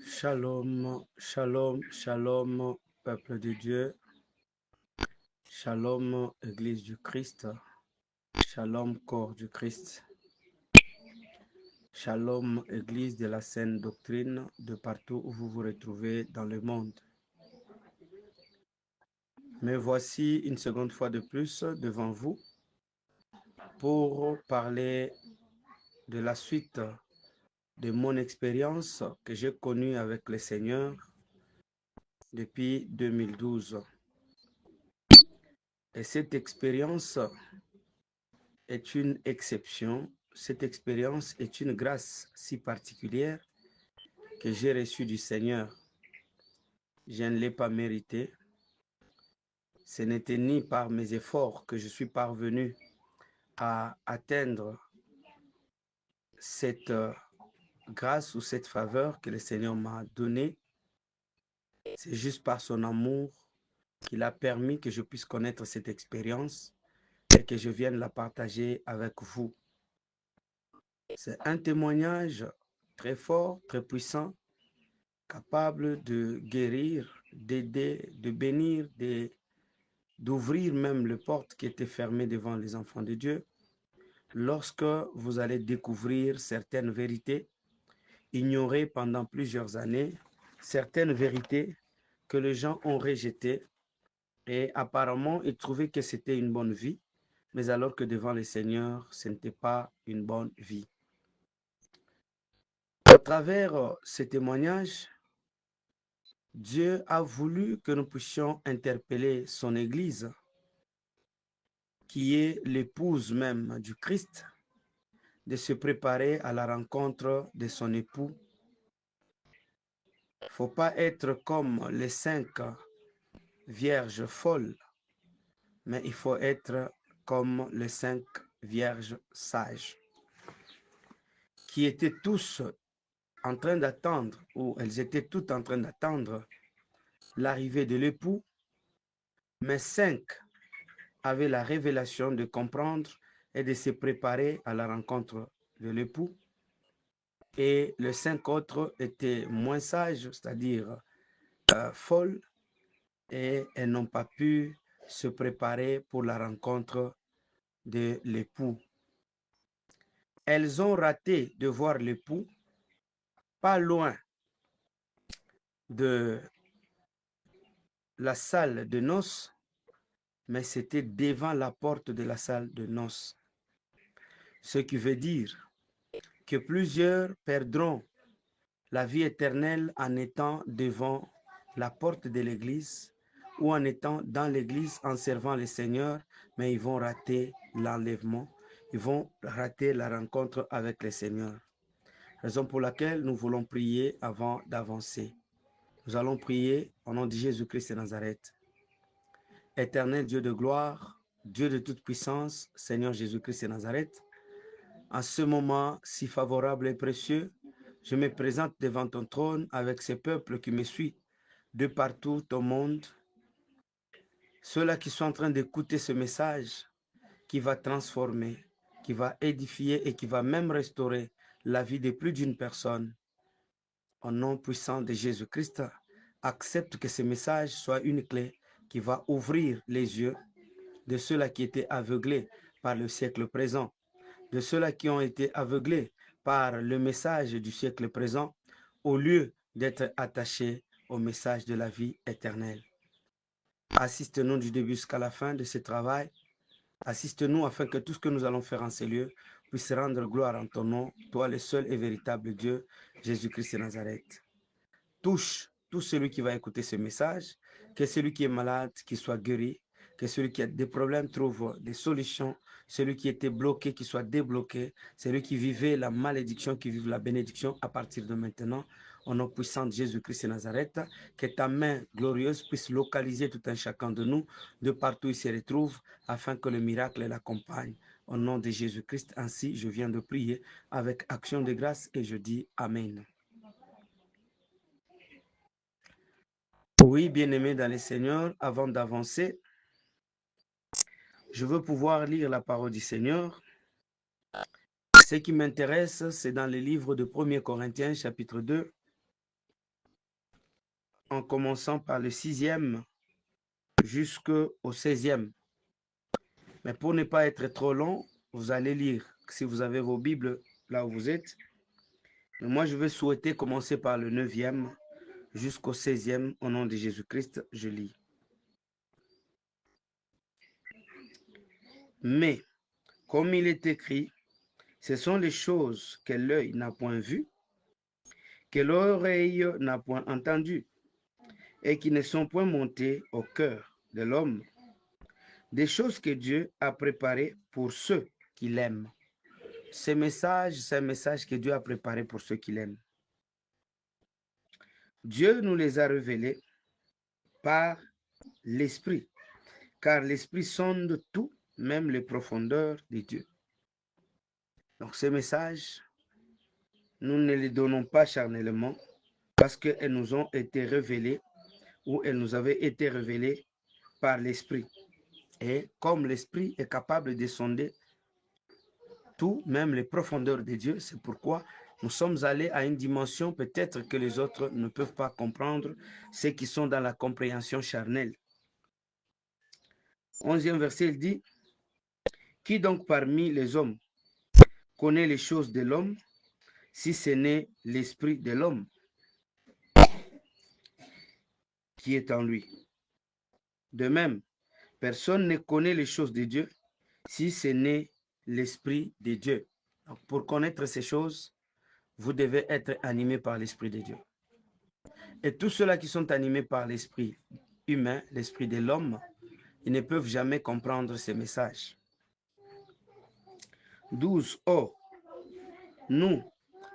Shalom, shalom, shalom, peuple de Dieu. Shalom, Église du Christ. Shalom, corps du Christ. Shalom, Église de la Sainte Doctrine, de partout où vous vous retrouvez dans le monde. Me voici une seconde fois de plus devant vous pour parler de la suite de mon expérience que j'ai connue avec le Seigneur depuis 2012. Et cette expérience est une exception. Cette expérience est une grâce si particulière que j'ai reçue du Seigneur. Je ne l'ai pas méritée. Ce n'était ni par mes efforts que je suis parvenu à atteindre cette grâce ou cette faveur que le Seigneur m'a donnée. C'est juste par son amour qu'il a permis que je puisse connaître cette expérience et que je vienne la partager avec vous. C'est un témoignage très fort, très puissant, capable de guérir, d'aider, de bénir, d'ouvrir même les portes qui étaient fermées devant les enfants de Dieu. Lorsque vous allez découvrir certaines vérités, ignorées pendant plusieurs années, certaines vérités que les gens ont rejetées et apparemment ils trouvaient que c'était une bonne vie, mais alors que devant le Seigneur, ce n'était pas une bonne vie. À travers ces témoignages, Dieu a voulu que nous puissions interpeller son Église, qui est l'épouse même du Christ, de se préparer à la rencontre de son époux. Il ne faut pas être comme les 5 vierges folles, mais il faut être comme les 5 vierges sages, qui étaient tous en train d'attendre, ou elles étaient toutes en train d'attendre l'arrivée de l'époux, mais 5 avaient la révélation de comprendre et de se préparer à la rencontre de l'époux. Et les 5 autres étaient moins sages, c'est-à-dire folles, et elles n'ont pas pu se préparer pour la rencontre de l'époux. Elles ont raté de voir l'époux pas loin de la salle de noces, mais c'était devant la porte de la salle de noces. Ce qui veut dire que plusieurs perdront la vie éternelle en étant devant la porte de l'église ou en étant dans l'église en servant le Seigneur, mais ils vont rater l'enlèvement, ils vont rater la rencontre avec le Seigneur. Raison pour laquelle nous voulons prier avant d'avancer. Nous allons prier au nom de Jésus-Christ de Nazareth. Éternel Dieu de gloire, Dieu de toute puissance, Seigneur Jésus-Christ de Nazareth, en ce moment si favorable et précieux, je me présente devant ton trône avec ces peuples qui me suivent de partout au monde, ceux-là qui sont en train d'écouter ce message qui va transformer, qui va édifier et qui va même restaurer la vie de plus d'une personne. Au nom puissant de Jésus-Christ, accepte que ce message soit une clé qui va ouvrir les yeux de ceux-là qui étaient aveuglés par le siècle présent, de ceux-là qui ont été aveuglés par le message du siècle présent, au lieu d'être attachés au message de la vie éternelle. Assiste-nous du début jusqu'à la fin de ce travail. Assiste-nous afin que tout ce que nous allons faire en ces lieux puisse rendre gloire en ton nom, toi le seul et véritable Dieu, Jésus-Christ de Nazareth. Touche tout celui qui va écouter ce message, que celui qui est malade, qu'il soit guéri, que celui qui a des problèmes trouve des solutions, celui qui était bloqué, qu'il soit débloqué, celui qui vivait la malédiction, qui vive la bénédiction à partir de maintenant. Au nom puissant de Jésus-Christ de Nazareth, que ta main glorieuse puisse localiser tout un chacun de nous, de partout où il se retrouve, afin que le miracle l'accompagne. Au nom de Jésus-Christ, ainsi je viens de prier avec action de grâce et je dis Amen. Oui, bien-aimés dans le Seigneur, avant d'avancer, je veux pouvoir lire la parole du Seigneur. Ce qui m'intéresse, c'est dans le livre de 1 Corinthiens, chapitre 2, en commençant par le 6e jusqu'au 16e. Mais pour ne pas être trop long, vous allez lire, si vous avez vos Bibles là où vous êtes. Mais moi, je vais souhaiter commencer par le 9e jusqu'au 16e. Au nom de Jésus-Christ, je lis. Mais, comme il est écrit, ce sont les choses que l'œil n'a point vues, que l'oreille n'a point entendues, et qui ne sont point montées au cœur de l'homme, des choses que Dieu a préparées pour ceux qui l'aiment. Ce message, c'est un message que Dieu a préparé pour ceux qui l'aiment. Dieu nous les a révélés par l'Esprit, car l'Esprit sonde tout, même les profondeurs de Dieu. Donc ce message, nous ne les donnons pas charnellement parce qu'elles nous ont été révélées ou elles nous avaient été révélées par l'Esprit. Et comme l'Esprit est capable de sonder tout, même les profondeurs de Dieu, c'est pourquoi nous sommes allés à une dimension peut-être que les autres ne peuvent pas comprendre, ceux qui sont dans la compréhension charnelle. 11e verset, il dit, « Qui donc parmi les hommes connaît les choses de l'homme, si ce n'est l'esprit de l'homme qui est en lui? De même, personne ne connaît les choses de Dieu, si ce n'est l'esprit de Dieu. » Donc, pour connaître ces choses, vous devez être animé par l'esprit de Dieu. Et tous ceux-là qui sont animés par l'esprit humain, l'esprit de l'homme, ils ne peuvent jamais comprendre ces messages. 12. Or, nous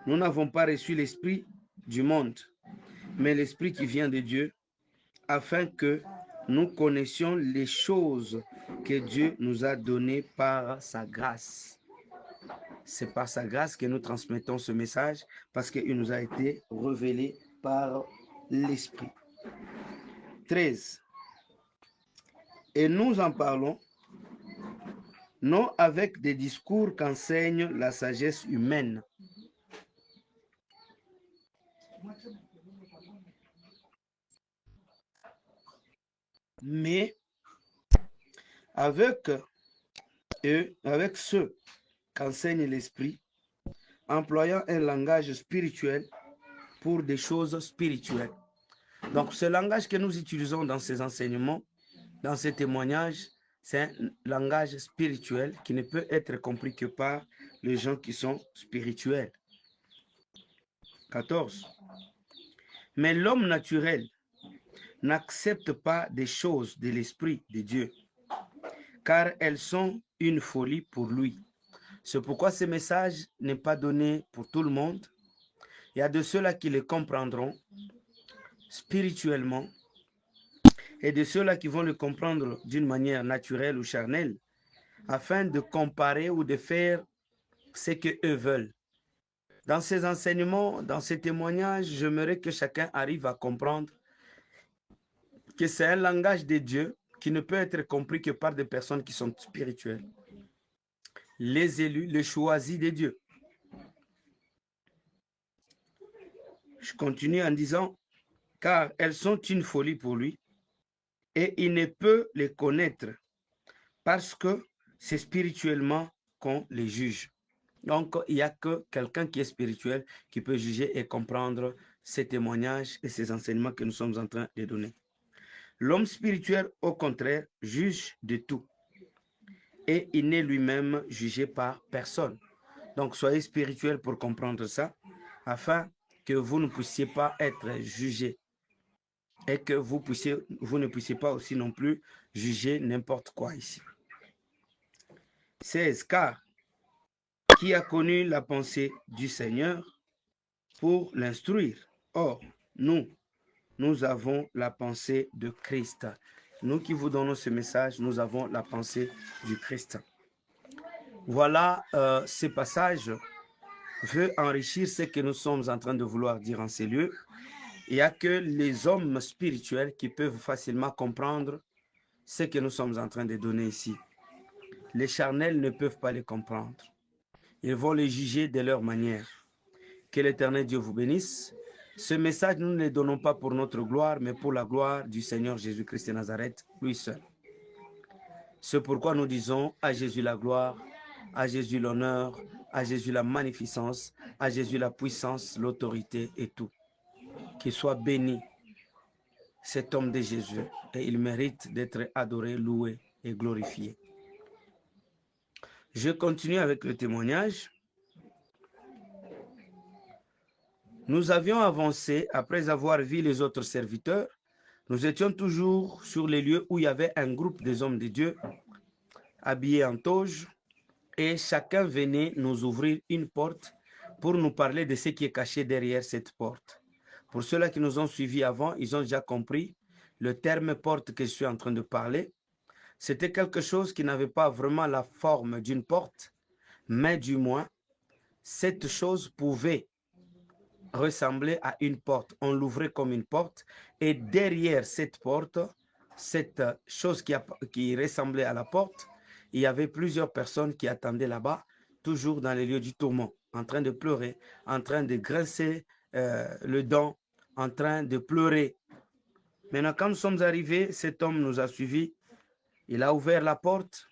n'avons pas reçu l'esprit du monde, mais l'esprit qui vient de Dieu, afin que nous connaissions les choses que Dieu nous a données par sa grâce. C'est par sa grâce que nous transmettons ce message, parce qu'il nous a été révélé par l'esprit. 13. Et nous en parlons, non avec des discours qu'enseigne la sagesse humaine, mais avec ceux qu'enseigne l'esprit, employant un langage spirituel pour des choses spirituelles. Donc, ce langage que nous utilisons dans ces enseignements, dans ces témoignages, c'est un langage spirituel qui ne peut être compris que par les gens qui sont spirituels. 14. Mais l'homme naturel n'accepte pas des choses de l'Esprit de Dieu, car elles sont une folie pour lui. C'est pourquoi ce message n'est pas donné pour tout le monde. Il y a de ceux-là qui le comprendront spirituellement et de ceux-là qui vont le comprendre d'une manière naturelle ou charnelle, afin de comparer ou de faire ce qu'eux veulent. Dans ces enseignements, dans ces témoignages, j'aimerais que chacun arrive à comprendre que c'est un langage de Dieu qui ne peut être compris que par des personnes qui sont spirituelles. Les élus, les choisis de Dieu. Je continue en disant, car elles sont une folie pour lui, et il ne peut les connaître parce que c'est spirituellement qu'on les juge. Donc, il n'y a que quelqu'un qui est spirituel qui peut juger et comprendre ces témoignages et ces enseignements que nous sommes en train de donner. L'homme spirituel, au contraire, juge de tout. Et il n'est lui-même jugé par personne. Donc, soyez spirituel pour comprendre ça, afin que vous ne puissiez pas être jugé et que vous ne puissiez pas aussi non plus juger n'importe quoi ici. 16. Car qui a connu la pensée du Seigneur pour l'instruire? Or, nous avons la pensée de Christ. Nous qui vous donnons ce message, nous avons la pensée du Christ. Voilà, ce passage veut enrichir ce que nous sommes en train de vouloir dire en ces lieux. Il n'y a que les hommes spirituels qui peuvent facilement comprendre ce que nous sommes en train de donner ici. Les charnels ne peuvent pas les comprendre. Ils vont les juger de leur manière. Que l'Éternel Dieu vous bénisse. Ce message, nous ne le donnons pas pour notre gloire, mais pour la gloire du Seigneur Jésus-Christ de Nazareth, lui seul. C'est pourquoi nous disons à Jésus la gloire, à Jésus l'honneur, à Jésus la magnificence, à Jésus la puissance, l'autorité et tout. Qu'il soit béni cet homme de Jésus et il mérite d'être adoré, loué et glorifié. Je continue avec le témoignage. Nous avions avancé après avoir vu les autres serviteurs. Nous étions toujours sur les lieux où il y avait un groupe des hommes de Dieu habillés en toge et chacun venait nous ouvrir une porte pour nous parler de ce qui est caché derrière cette porte. Pour ceux-là qui nous ont suivis avant, ils ont déjà compris le terme porte que je suis en train de parler. C'était quelque chose qui n'avait pas vraiment la forme d'une porte, mais du moins, cette chose pouvait ressembler à une porte. On l'ouvrait comme une porte et derrière cette porte, cette chose qui ressemblait à la porte, il y avait plusieurs personnes qui attendaient là-bas, toujours dans les lieux du tourment, en train de pleurer, en train de grincer le dent, en train de pleurer. Maintenant, quand nous sommes arrivés, cet homme nous a suivis, il a ouvert la porte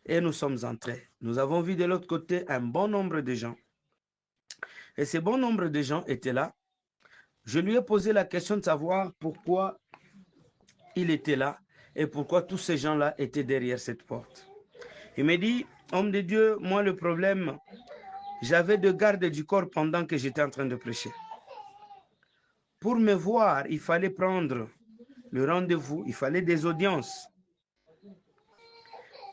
et nous sommes entrés. Nous avons vu de l'autre côté un bon nombre de gens. Et ce bon nombre de gens étaient là. Je lui ai posé la question de savoir pourquoi il était là et pourquoi tous ces gens-là étaient derrière cette porte. Il m'a dit, homme de Dieu, moi le problème, j'avais de garde du corps pendant que j'étais en train de prêcher. Pour me voir, il fallait prendre le rendez-vous, il fallait des audiences.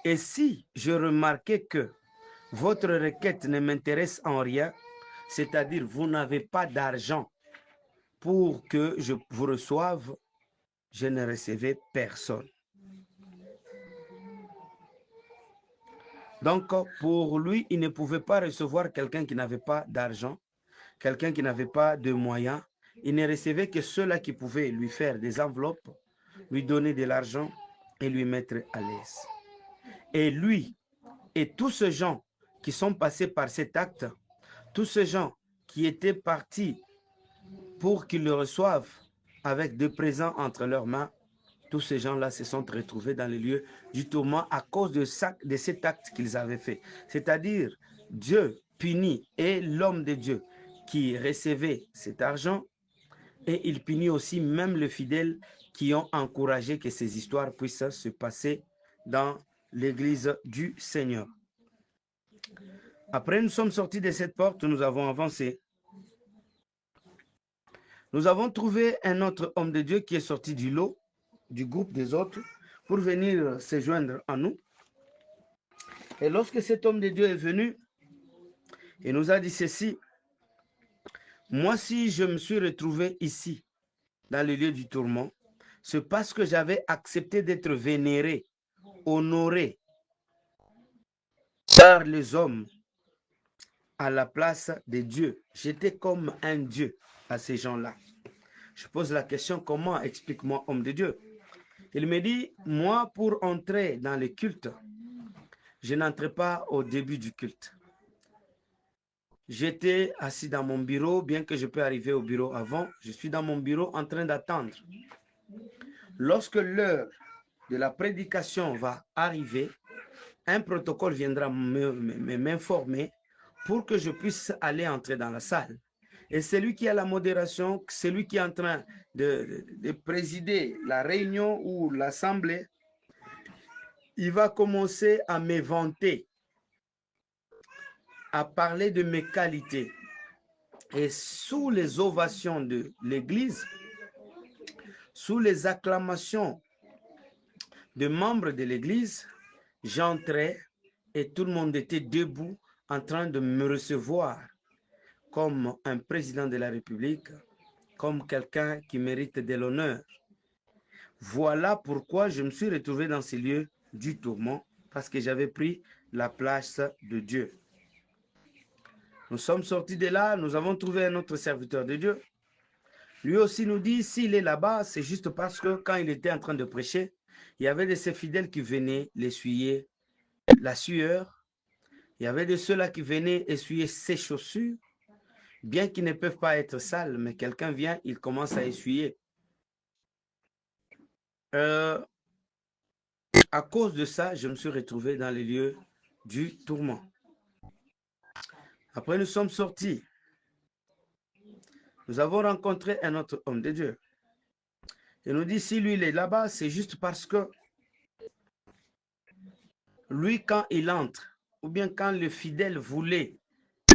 Et si je remarquais que votre requête ne m'intéresse en rien, c'est-à-dire vous n'avez pas d'argent pour que je vous reçoive, je ne recevais personne. Donc, pour lui, il ne pouvait pas recevoir quelqu'un qui n'avait pas d'argent, quelqu'un qui n'avait pas de moyens. Il ne recevait que ceux-là qui pouvaient lui faire des enveloppes, lui donner de l'argent et lui mettre à l'aise. Et lui et tous ces gens qui sont passés par cet acte, tous ces gens qui étaient partis pour qu'ils le reçoivent avec des présents entre leurs mains, tous ces gens-là se sont retrouvés dans les lieux du tourment à cause de cet acte qu'ils avaient fait. C'est-à-dire, Dieu punit et l'homme de Dieu qui recevait cet argent, et il punit aussi même les fidèles qui ont encouragé que ces histoires puissent se passer dans l'église du Seigneur. Après, nous sommes sortis de cette porte, nous avons avancé. Nous avons trouvé un autre homme de Dieu qui est sorti du lot, du groupe des autres, pour venir se joindre à nous. Et lorsque cet homme de Dieu est venu, il nous a dit ceci: moi, si je me suis retrouvé ici, dans le lieu du tourment, c'est parce que j'avais accepté d'être vénéré, honoré par les hommes à la place de Dieu. J'étais comme un Dieu à ces gens-là. Je pose la question, comment? Explique-moi, homme de Dieu. Il me dit, moi, pour entrer dans le culte, je n'entrais pas au début du culte. J'étais assis dans mon bureau, bien que je peux arriver au bureau avant, je suis dans mon bureau en train d'attendre. Lorsque l'heure de la prédication va arriver, un protocole viendra m'informer pour que je puisse aller entrer dans la salle. Et celui qui a la modération, celui qui est en train de présider la réunion ou l'assemblée, il va commencer à m'éventer, à parler de mes qualités. Et sous les ovations de l'église, sous les acclamations de membres de l'église, j'entrais et tout le monde était debout en train de me recevoir comme un président de la République, comme quelqu'un qui mérite de l'honneur. Voilà pourquoi je me suis retrouvé dans ces lieux du tourment, parce que j'avais pris la place de Dieu. Nous sommes sortis de là, nous avons trouvé un autre serviteur de Dieu. Lui aussi nous dit, s'il est là-bas, c'est juste parce que quand il était en train de prêcher, il y avait de ses fidèles qui venaient l'essuyer la sueur. Il y avait de ceux-là qui venaient essuyer ses chaussures. bien qu'ils ne peuvent pas être sales, mais quelqu'un vient, il commence à essuyer. À cause de ça, je me suis retrouvé dans les lieux du tourment. Après, nous sommes sortis. Nous avons rencontré un autre homme de Dieu. Il nous dit, si lui, il est là-bas, c'est juste parce que lui, quand il entre, ou bien quand le fidèle voulait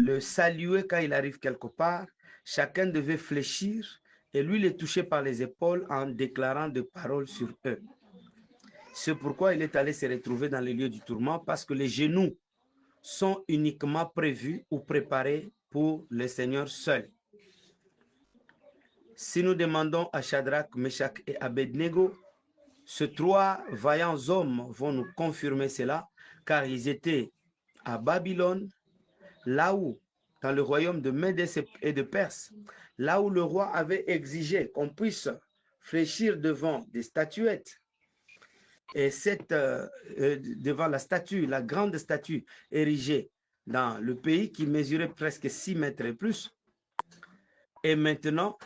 le saluer quand il arrive quelque part, chacun devait fléchir et lui les toucher par les épaules en déclarant des paroles sur eux. C'est pourquoi il est allé se retrouver dans les lieux du tourment, parce que les genoux sont uniquement prévus ou préparés pour le Seigneur seul. Si nous demandons à Shadrach, Meshach et Abednego, ces trois vaillants hommes vont nous confirmer cela, car ils étaient à Babylone, là où, dans le royaume de Médès et de Perse, là où le roi avait exigé qu'on puisse fléchir devant des statuettes. Et devant la statue, la grande statue érigée dans le pays qui mesurait presque 6 mètres et plus. Et maintenant,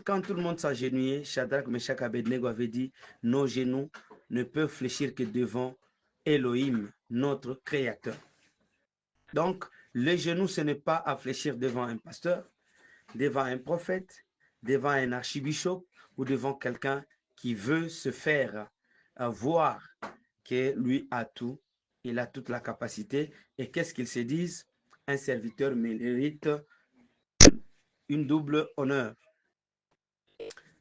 quand tout le monde s'agenouillait, Shadrach, Meshach, Abednego avait dit, nos genoux ne peuvent fléchir que devant Elohim, notre Créateur. Donc, les genoux, ce n'est pas à fléchir devant un pasteur, devant un prophète, devant un archibishop ou devant quelqu'un qui veut se faire voir que lui a tout, il a toute la capacité. Et qu'est-ce qu'ils se disent? Un serviteur mérite une double honneur.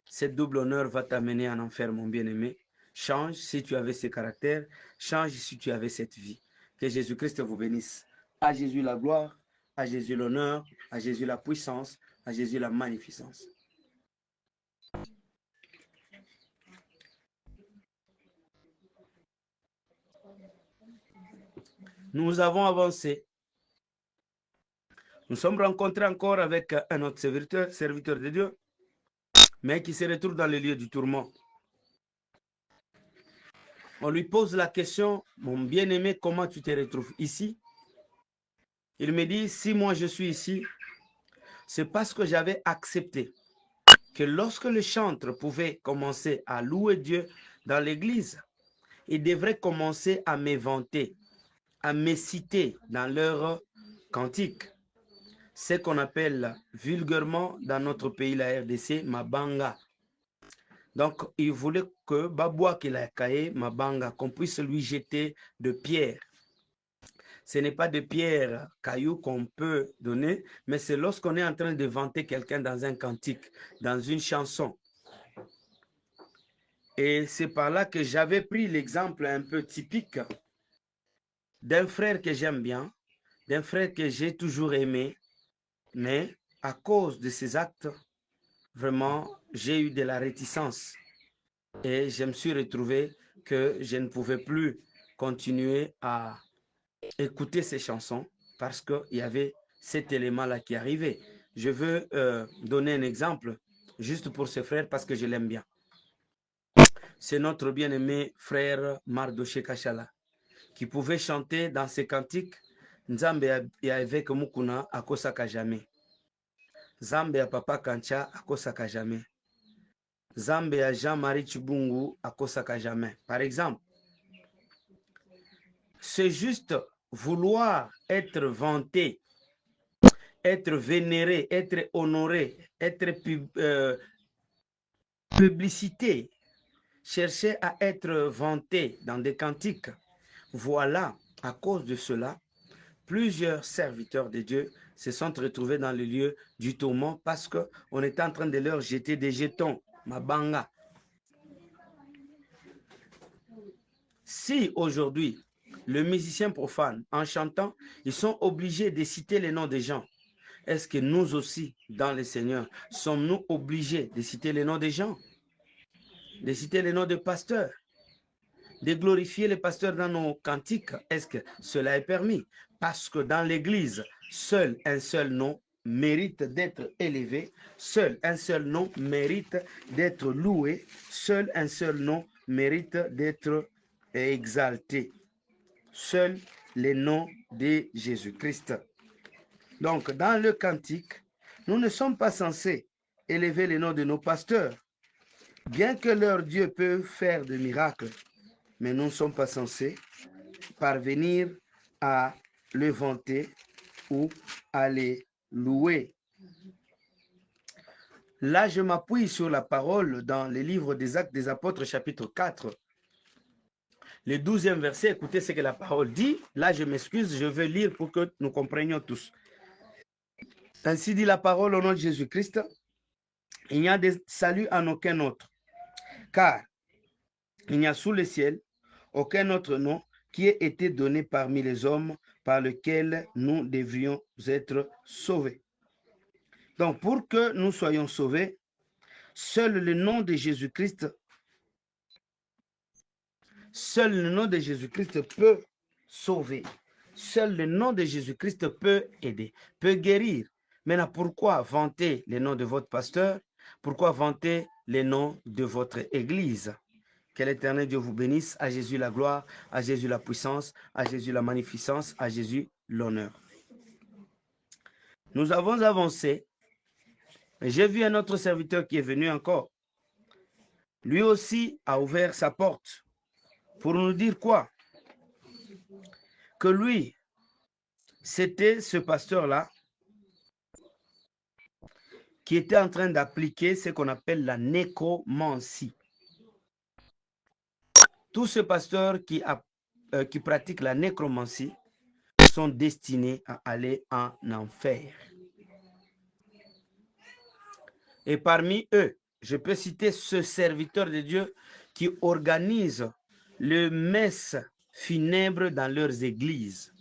Cette double honneur va t'amener en enfer, mon bien-aimé. Change si tu avais ce caractère, change si tu avais cette vie. Que Jésus-Christ vous bénisse. À Jésus la gloire, à Jésus l'honneur, à Jésus la puissance, à Jésus la magnificence. Nous avons avancé. Nous sommes rencontrés encore avec un autre serviteur de Dieu, mais qui se retrouve dans le lieu du tourment. On lui pose la question, mon bien-aimé, comment tu te retrouves ici? Il me dit, si moi je suis ici, c'est parce que j'avais accepté que lorsque le chantre pouvait commencer à louer Dieu dans l'église, il devrait commencer à m'éventer, à me citer dans leur cantique. Ce qu'on appelle vulgairement dans notre pays, la RDC, Mabanga. Donc, il voulait que Baboua Kilakaye, Mabanga, qu'on puisse lui jeter de pierres. Ce n'est pas de pierres, cailloux qu'on peut donner, mais c'est lorsqu'on est en train de vanter quelqu'un dans un cantique, dans une chanson. Et c'est par là que j'avais pris l'exemple un peu typique d'un frère que j'aime bien, d'un frère que j'ai toujours aimé, mais à cause de ses actes, vraiment, j'ai eu de la réticence. Et je me suis retrouvé que je ne pouvais plus continuer à écouter ces chansons parce qu'il y avait cet élément-là qui arrivait. Je veux donner un exemple juste pour ce frère parce que je l'aime bien. C'est notre bien-aimé frère Mardoché Kachala qui pouvait chanter dans ses cantiques Nzambe ya avec Mukuna akosaka jamais. Nzambe ya Papa Kancha akosaka jamais. Nzambe ya Jean-Marie Chibungu akosaka jamais. Par exemple, c'est juste vouloir être vanté, être vénéré, être honoré, être publicité, chercher à être vanté dans des cantiques. Voilà, à cause de cela, plusieurs serviteurs de Dieu se sont retrouvés dans le lieu du tourment parce qu'on était en train de leur jeter des jetons, mabanga. Si aujourd'hui, le musicien profane, en chantant, ils sont obligés de citer les noms des gens, est-ce que nous aussi, dans le Seigneur, sommes-nous obligés de citer les noms des gens, de citer les noms des pasteurs, de glorifier les pasteurs dans nos cantiques? Est-ce que cela est permis? Parce que dans l'Église, seul un seul nom mérite d'être élevé, seul un seul nom mérite d'être loué, seul un seul nom mérite d'être exalté. Seul le nom de Jésus-Christ. Donc, dans le cantique, Nous ne sommes pas censés élever le nom de nos pasteurs, bien que leur Dieu peut faire des miracles, mais nous ne sommes pas censés parvenir à le vanter ou à les louer. Là, je m'appuie sur la parole dans le livre des Actes des Apôtres, chapitre 4. Le 12e verset, écoutez ce que la parole dit. Là, je m'excuse, je vais lire pour que nous comprenions tous. Ainsi dit la parole au nom de Jésus-Christ. Il n'y a de salut en aucun autre, car il n'y a sous le ciel aucun autre nom qui ait été donné parmi les hommes par lequel nous devrions être sauvés. Donc, pour que nous soyons sauvés, seul le nom de Jésus-Christ peut sauver. Seul le nom de Jésus-Christ peut aider, peut guérir. Maintenant, pourquoi vanter le nom de votre pasteur? Pourquoi vanter le nom de votre église? Que l'Éternel Dieu vous bénisse. À Jésus la gloire, à Jésus la puissance, à Jésus la magnificence, à Jésus l'honneur. Nous avons avancé. J'ai vu un autre serviteur qui est venu encore. Lui aussi a ouvert sa porte pour nous dire quoi? Que lui, c'était ce pasteur-là qui était en train d'appliquer ce qu'on appelle la nécromancie. Tous ces pasteurs qui pratiquent la nécromancie sont destinés à aller en enfer. Et parmi eux, je peux citer ce serviteur de Dieu qui organise le messe funèbre dans leurs églises.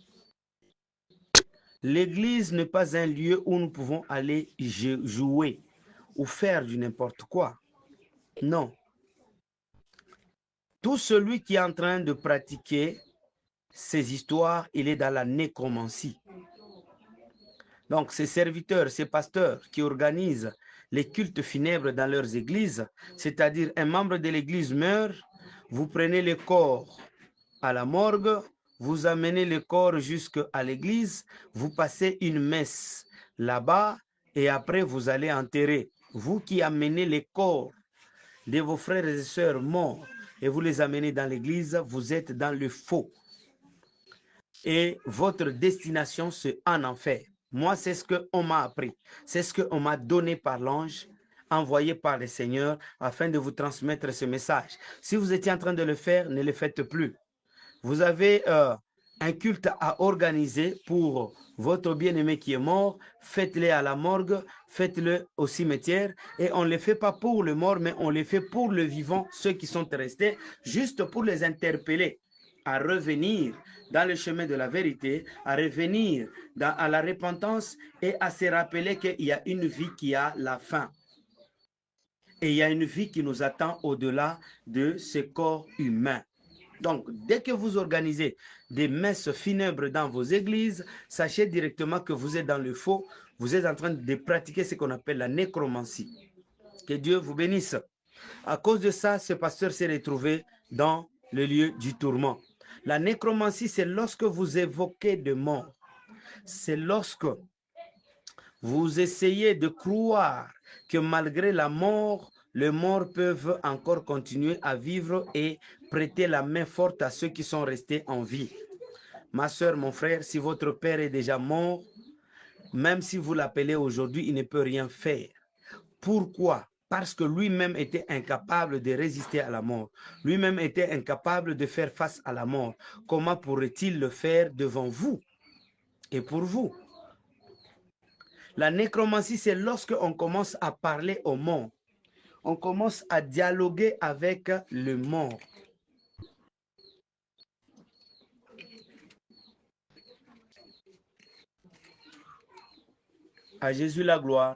L'église n'est pas un lieu où nous pouvons aller jouer ou faire du n'importe quoi. Non. Tout celui qui est en train de pratiquer ces histoires, il est dans la nécromancie. Donc, ces serviteurs, ces pasteurs qui organisent les cultes funèbres dans leurs églises, c'est-à-dire un membre de l'église meurt, vous prenez le corps à la morgue, vous amenez le corps jusqu'à l'église, vous passez une messe là-bas et après vous allez enterrer. Vous qui amenez les corps de vos frères et sœurs morts et vous les amenez dans l'église, vous êtes dans le faux. Et votre destination, c'est en enfer. Moi, c'est ce qu'on m'a appris. C'est ce qu'on m'a donné par l'ange, envoyé par le Seigneur, afin de vous transmettre ce message. Si vous étiez en train de le faire, ne le faites plus. Vous avez un culte à organiser pour votre bien-aimé qui est mort, faites-le à la morgue, faites-le au cimetière, et on ne le fait pas pour le mort, mais on le fait pour le vivant, ceux qui sont restés, juste pour les interpeller à revenir dans le chemin de la vérité, à revenir à la repentance et à se rappeler qu'il y a une vie qui a la fin. Et il y a une vie qui nous attend au-delà de ce corps humain. Donc, dès que vous organisez des messes funèbres dans vos églises, sachez directement que vous êtes dans le faux, vous êtes en train de pratiquer ce qu'on appelle la nécromancie. Que Dieu vous bénisse. À cause de ça, ce pasteur s'est retrouvé dans le lieu du tourment. La nécromancie, c'est lorsque vous évoquez de mort. C'est lorsque vous essayez de croire que malgré la mort, les morts peuvent encore continuer à vivre et prêter la main forte à ceux qui sont restés en vie. Ma soeur, mon frère, si votre père est déjà mort, même si vous l'appelez aujourd'hui, il ne peut rien faire. Pourquoi? Parce que lui-même était incapable de résister à la mort. Lui-même était incapable de faire face à la mort. Comment pourrait-il le faire devant vous et pour vous? La nécromancie, c'est lorsqu'on commence à parler aux morts. On commence à dialoguer avec le mort. À Jésus la gloire,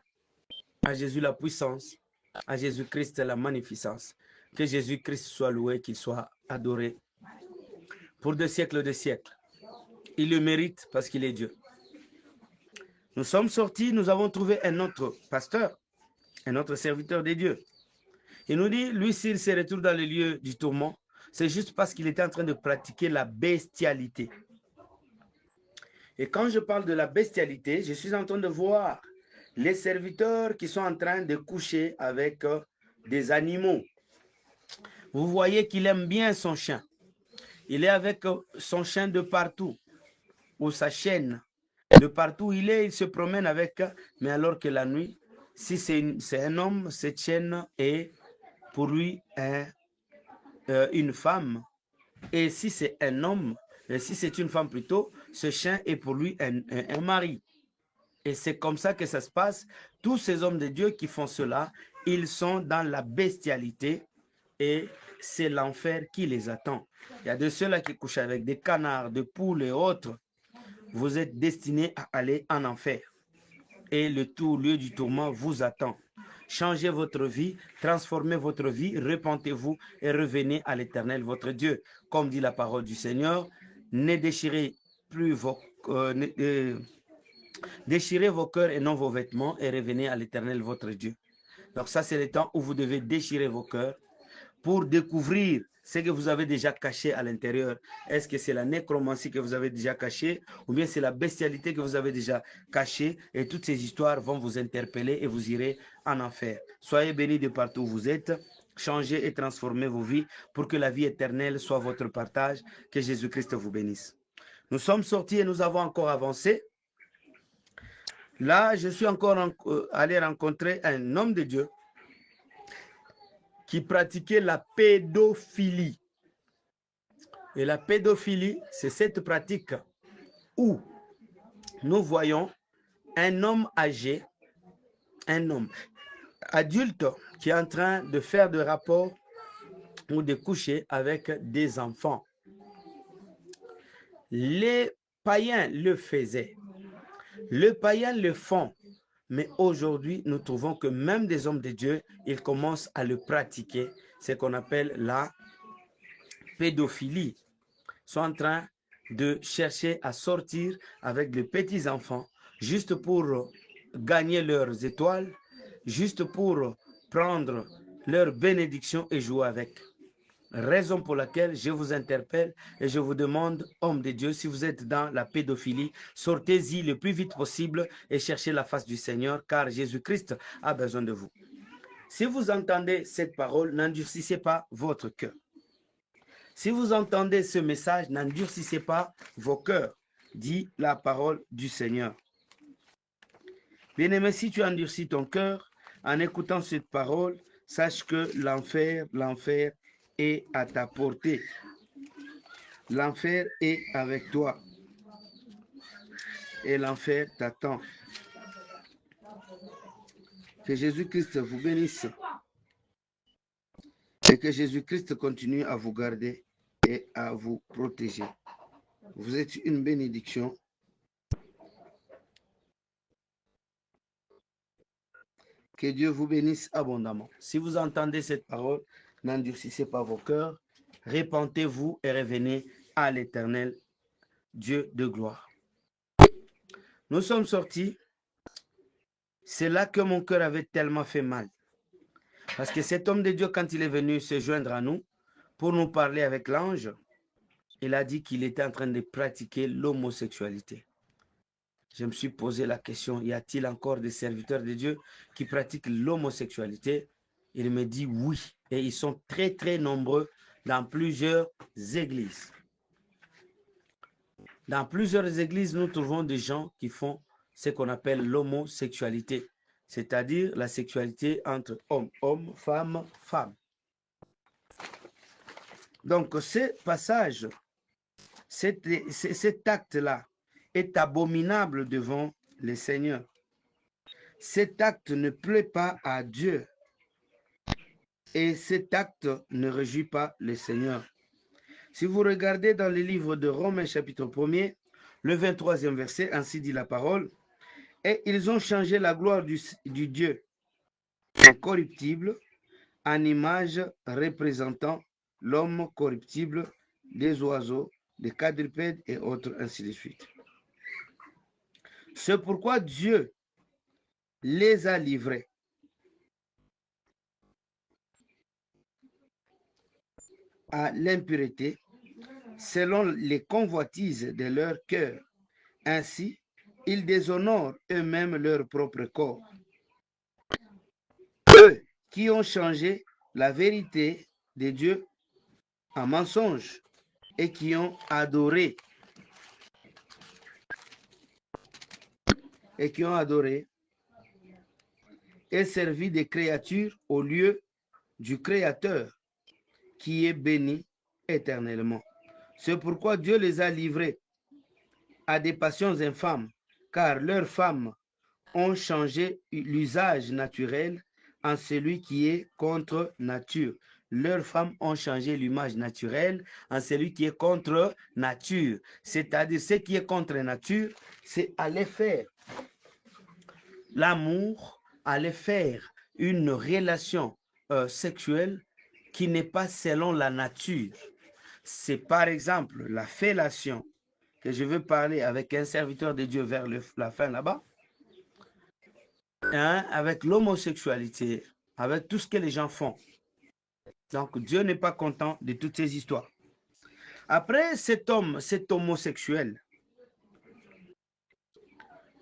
à Jésus la puissance, à Jésus-Christ la magnificence. Que Jésus-Christ soit loué, qu'il soit adoré pour des siècles de siècles. Il le mérite parce qu'il est Dieu. Nous sommes sortis, nous avons trouvé un autre pasteur, un autre serviteur de Dieu. Il nous dit, lui, s'il se retrouve dans le lieu du tourment, c'est juste parce qu'il était en train de pratiquer la bestialité. Et quand je parle de la bestialité, je suis en train de voir les serviteurs qui sont en train de coucher avec des animaux. Vous voyez qu'il aime bien son chien. Il est avec son chien de partout, ou sa chienne. De partout où il est, il se promène avec, mais alors que la nuit, si c'est un homme, cette chienne est pour lui une femme. Et si c'est un homme, et si c'est une femme plutôt, ce chien est pour lui un mari. Et c'est comme ça que ça se passe. Tous ces hommes de Dieu qui font cela, ils sont dans la bestialité et c'est l'enfer qui les attend. Il y a de ceux-là qui couchent avec des canards, des poules et autres. Vous êtes destinés à aller en enfer. Et le tout lieu du tourment vous attend. Changez votre vie, transformez votre vie, repentez-vous et revenez à l'Éternel, votre Dieu. Comme dit la parole du Seigneur, ne déchirez plus déchirez vos cœurs et non vos vêtements et revenez à l'Éternel, votre Dieu. Donc ça, c'est le temps où vous devez déchirer vos cœurs pour découvrir ce que vous avez déjà caché à l'intérieur. Est-ce que c'est la nécromancie que vous avez déjà cachée ou bien c'est la bestialité que vous avez déjà cachée et toutes ces histoires vont vous interpeller et vous irez en enfer. Soyez bénis de partout où vous êtes. Changez et transformez vos vies pour que la vie éternelle soit votre partage. Que Jésus-Christ vous bénisse. Nous sommes sortis et nous avons encore avancé. Là, je suis encore allé rencontrer un homme de Dieu qui pratiquait la pédophilie. Et la pédophilie, c'est cette pratique où nous voyons un homme âgé, un homme adulte qui est en train de faire des rapports ou de coucher avec des enfants. Les païens le faisaient. Les païens le font. Mais aujourd'hui, nous trouvons que même des hommes de Dieu, ils commencent à le pratiquer, ce qu'on appelle la pédophilie. Ils sont en train de chercher à sortir avec les petits-enfants, juste pour gagner leurs étoiles, juste pour prendre leur bénédiction et jouer avec. Raison pour laquelle je vous interpelle et je vous demande, hommes de Dieu, si vous êtes dans la pédophilie, sortez-y le plus vite possible et cherchez la face du Seigneur, car Jésus-Christ a besoin de vous. Si vous entendez cette parole, n'endurcissez pas votre cœur. Si vous entendez ce message, n'endurcissez pas vos cœurs, dit la parole du Seigneur. Bien-aimé, si tu endurcis ton cœur en écoutant cette parole, sache que l'enfer est à ta portée. L'enfer est avec toi. Et l'enfer t'attend. Que Jésus-Christ vous bénisse. Et que Jésus-Christ continue à vous garder et à vous protéger. Vous êtes une bénédiction. Que Dieu vous bénisse abondamment. Si vous entendez cette parole, n'endurcissez pas vos cœurs. Repentez-vous et revenez à l'Éternel, Dieu de gloire. Nous sommes sortis. C'est là que mon cœur avait tellement fait mal. Parce que cet homme de Dieu, quand il est venu se joindre à nous pour nous parler avec l'ange, il a dit qu'il était en train de pratiquer l'homosexualité. Je me suis posé la question, y a-t-il encore des serviteurs de Dieu qui pratiquent l'homosexualité? Il me dit oui. Et ils sont très, très nombreux dans plusieurs églises. Dans plusieurs églises, nous trouvons des gens qui font ce qu'on appelle l'homosexualité, c'est-à-dire la sexualité entre homme, femme. Donc, ce passage, cet acte-là est abominable devant le Seigneur. Cet acte ne plaît pas à Dieu et cet acte ne réjouit pas le Seigneur. Si vous regardez dans le livre de Romains chapitre 1er, le 23e verset, ainsi dit la parole, « Et ils ont changé la gloire du Dieu incorruptible en image représentant l'homme corruptible, des oiseaux, des quadrupèdes et autres, ainsi de suite. » C'est pourquoi Dieu les a livrés à l'impureté selon les convoitises de leur cœur. Ainsi, ils déshonorent eux-mêmes leur propre corps. Eux qui ont changé la vérité de Dieu en mensonge et qui ont adoré et servi des créatures au lieu du Créateur qui est béni éternellement. C'est pourquoi Dieu les a livrés à des passions infâmes, car leurs femmes ont changé l'usage naturel en celui qui est contre nature. Leurs femmes ont changé l'image naturelle en celui qui est contre nature. C'est-à-dire, ce qui est contre nature, c'est aller faire l'amour, aller faire une relation sexuelle qui n'est pas selon la nature. C'est par exemple la fellation que je veux parler avec un serviteur de Dieu vers la fin là-bas, hein, avec l'homosexualité, avec tout ce que les gens font. Donc Dieu n'est pas content de toutes ces histoires. Après cet homosexuel,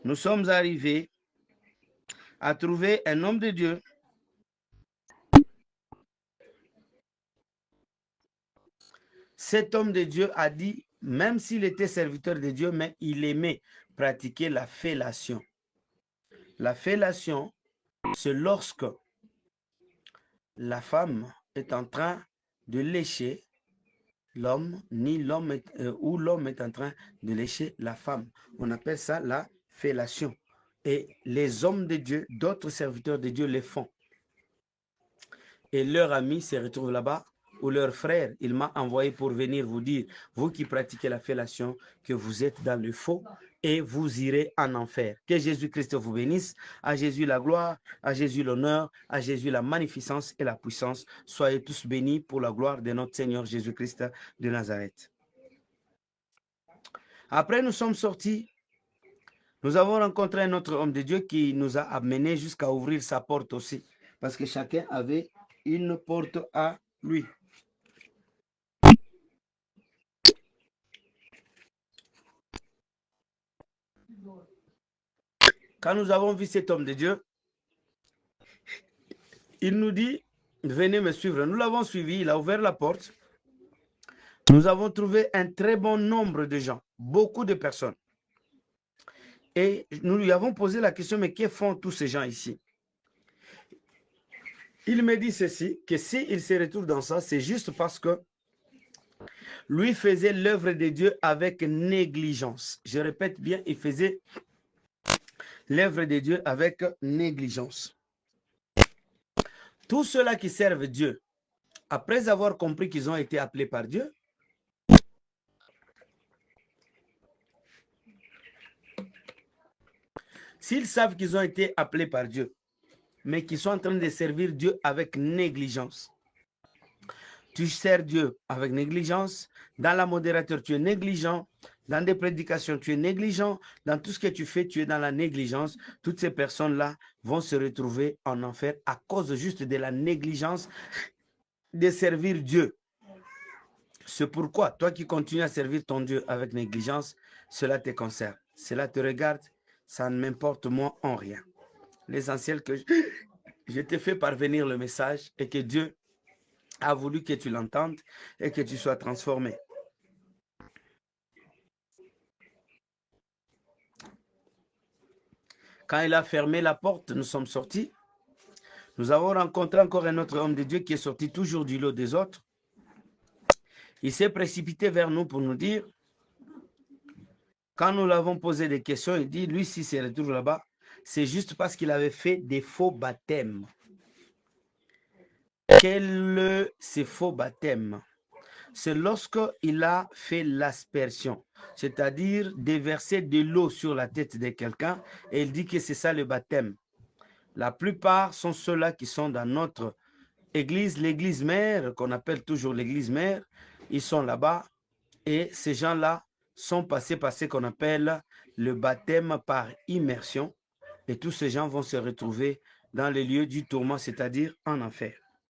nous sommes arrivés à trouver un homme de Dieu Cet homme de Dieu a dit, même s'il était serviteur de Dieu, mais il aimait pratiquer la fellation. La fellation, c'est lorsque la femme est en train de lécher l'homme, ou l'homme est en train de lécher la femme. On appelle ça la fellation. Et les hommes de Dieu, d'autres serviteurs de Dieu les font. Et leurs amis se retrouvent là-bas, ou leur frère, il m'a envoyé pour venir vous dire, vous qui pratiquez la fellation, que vous êtes dans le faux et vous irez en enfer. Que Jésus-Christ vous bénisse. À Jésus la gloire, à Jésus l'honneur, à Jésus la magnificence et la puissance. Soyez tous bénis pour la gloire de notre Seigneur Jésus-Christ de Nazareth. Après, nous sommes sortis. Nous avons rencontré un autre homme de Dieu qui nous a amenés jusqu'à ouvrir sa porte aussi. Parce que chacun avait une porte à lui. Quand nous avons vu cet homme de Dieu, il nous dit, venez me suivre. Nous l'avons suivi, il a ouvert la porte. Nous avons trouvé un très bon nombre de gens, beaucoup de personnes. Et nous lui avons posé la question, mais que font tous ces gens ici? Il me dit ceci, que s'il se retrouve dans ça, c'est juste parce que lui faisait l'œuvre de Dieu avec négligence. Je répète bien, il faisait l'œuvre de Dieu avec négligence. Tous ceux-là qui servent Dieu, après avoir compris qu'ils ont été appelés par Dieu, s'ils savent qu'ils ont été appelés par Dieu, mais qu'ils sont en train de servir Dieu avec négligence. Tu sers Dieu avec négligence. Dans la modérature, tu es négligent. Dans des prédications, tu es négligent. Dans tout ce que tu fais, tu es dans la négligence. Toutes ces personnes-là vont se retrouver en enfer à cause juste de la négligence de servir Dieu. C'est pourquoi, toi qui continues à servir ton Dieu avec négligence, cela te concerne. Cela te regarde, ça ne m'importe moi en rien. L'essentiel que je t'ai fait parvenir le message et que Dieu a voulu que tu l'entendes et que tu sois transformé. Quand il a fermé la porte, nous sommes sortis. Nous avons rencontré encore un autre homme de Dieu qui est sorti toujours du lot des autres. Il s'est précipité vers nous pour nous dire, quand nous l'avons posé des questions, il dit, lui, s'il se retrouve là-bas, c'est juste parce qu'il avait fait des faux baptêmes. Quel ces faux baptêmes? C'est lorsqu'il a fait l'aspersion, c'est-à-dire déverser de l'eau sur la tête de quelqu'un, et il dit que c'est ça le baptême. La plupart sont ceux-là qui sont dans notre église, l'église mère, qu'on appelle toujours l'église mère. Ils sont là-bas, et ces gens-là sont passés par ce qu'on appelle le baptême par immersion, et tous ces gens vont se retrouver dans les lieux du tourment, c'est-à-dire en enfer.